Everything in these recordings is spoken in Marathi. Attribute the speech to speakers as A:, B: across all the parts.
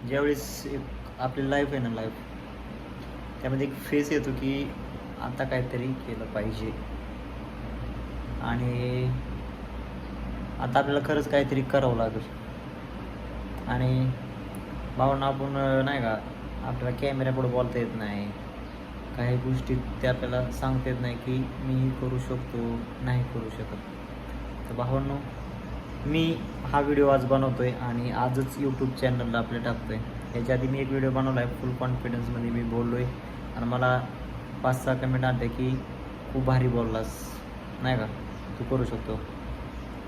A: ज्यावेळेस एक आपली लाईफ आहे ना लाईफ, त्यामध्ये एक फेस येतो की आता काहीतरी केलं पाहिजे आणि आता आपल्याला खरंच काहीतरी करावं लागेल. आणि भावना आपण नाही का, आपल्याला कॅमेऱ्यापुढे बोलता येत नाही. काही गोष्टी ते आपल्याला सांगता येत नाही की मी हे करू शकतो, नाही करू शकत. तर भावांनो, मी हा व्हिडिओ आज बनवतो आहे आणि आजच यूट्यूब चॅनलला आपल्या टाकतो आहे. याच्या आधी मी एक व्हिडिओ बनवला आहे, फुल कॉन्फिडन्समध्ये मी बोललो आहे आणि मला 5-6 कमेंट आले की खूप भारी बोललास, नाही का, तू करू शकतो.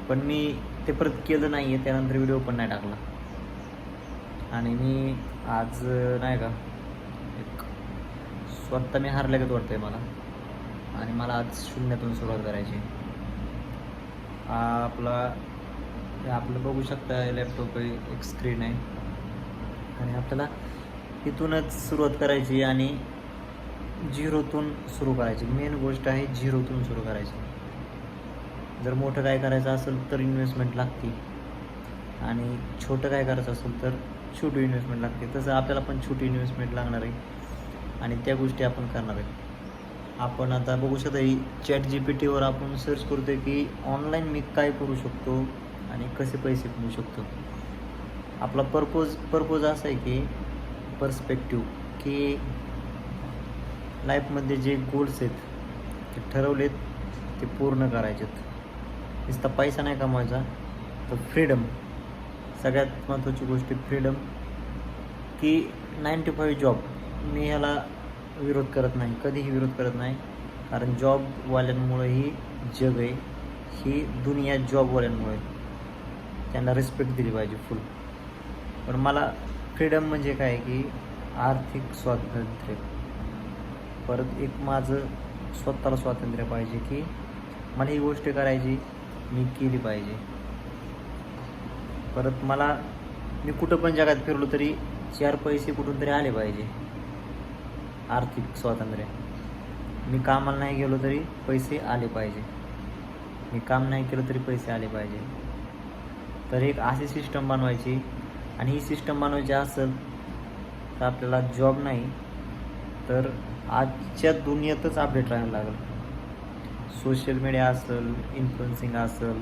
A: पण मी ते परत केलं नाही आहे, त्यानंतर व्हिडिओ पण नाही टाकला. आणि मी आज नाही का, एक स्वतः मी हारल्यागत वाटतं आहे मला. आणि मला आज शून्यातून सुरुवात करायची. आपलं बघू शकता, लॅपटॉप आहे, एक स्क्रीन आहे आणि आपल्याला इथूनच सुरुवात करायची आणि झिरोतून सुरू करायची. मेन गोष्ट आहे झिरोतून सुरू करायची. जर मोठं काय करायचं असेल तर इन्व्हेस्टमेंट लागते आणि छोटं काय करायचं असेल तर छोटी इन्व्हेस्टमेंट लागते. तसं आपल्याला पण छोटी इन्व्हेस्टमेंट लागणार आहे आणि त्या गोष्टी आपण करणार आहे. आपण आता बघू शकता, ChatGPTवर आपण सर्च करतो आहे की ऑनलाईन मी काय करू शकतो आणि कसे पैसे कमवू शकतो. आपला पर्पोज असा आहे की पर्स्पेक्टिव्ह, की लाईफमध्ये जे गोल्स आहेत ते ठरवलेत ते पूर्ण करायचेत. नुसता पैसा नाही कमवायचा, तर फ्रीडम, सगळ्यात महत्त्वाची गोष्ट फ्रीडम. की 9 to 5 जॉब, मी ह्याला विरोध करत नाही, कधीही विरोध करत नाही. कारण जॉबवाल्यांमुळेही जग आहे, ही दुनिया जॉबवाल्यांमुळे. त्यांना रिस्पेक्ट दिली पाहिजे फुल. पण मला फ्रीडम म्हणजे काय की आर्थिक स्वातंत्र्य. परत एक माझं स्वतःला स्वातंत्र्य पाहिजे की मला ही गोष्ट करायची, मी केली पाहिजे. परत मी कुठं पण जगात फिरलो तरी 4 पैसे कुठून तरी आले पाहिजे. आर्थिक स्वातंत्र्य. मी कामाला नाही गेलो तरी पैसे आले पाहिजे, मी काम नाही केलं तरी पैसे आले पाहिजे. तर एक अशी सिस्टम बनवायची. आणि ही सिस्टम बनवायची असेल तर आपल्याला जॉब नाही तर आजच्या दुनियेतच अपडेट राहायला लागेल. सोशल मीडिया असेल, इन्फ्लुएन्सिंग असेल,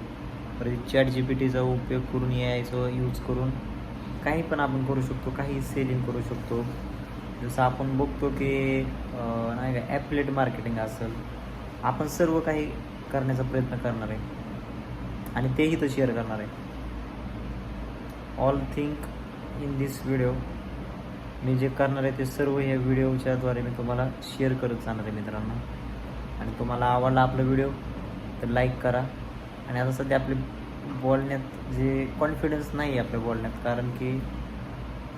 A: परत ChatGPTचा उपयोग करून, AIचा यूज करून काही पण आपण करू शकतो, काही सेलिंग करू शकतो. जसं आपण बघतो की नाही का, ॲफिलिएट मार्केटिंग असेल, आपण सर्व काही करण्याचा प्रयत्न करणार आहे आणि तेही तर शेअर करणार आहे. All think in this video. मी जे करणार आहे ते सर्व ह्या व्हिडिओच्याद्वारे मी तुम्हाला शेअर करत जाणार आहे मित्रांनो. आणि तुम्हाला आवडला आपला व्हिडिओ तर लाईक करा. आणि आता सध्या आपले बोलण्यात जे कॉन्फिडन्स नाही आहे आपल्या बोलण्यात, कारण की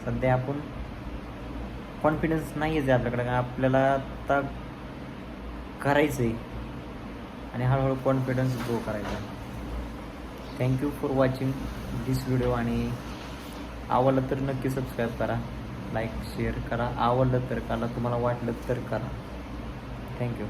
A: सध्या आपण कॉन्फिडन्स नाही आहे आपल्याकडे. आपल्याला आता करायचं आहे आणि हळूहळू कॉन्फिडन्स ग्रो करायचा. Thank you for watching this video. आणि आवडलं तर नक्की सबस्क्राईब करा, लाईक शेअर करा. आवडलं तर करा, तुम्हाला वाटलं तर करा. थँक्यू.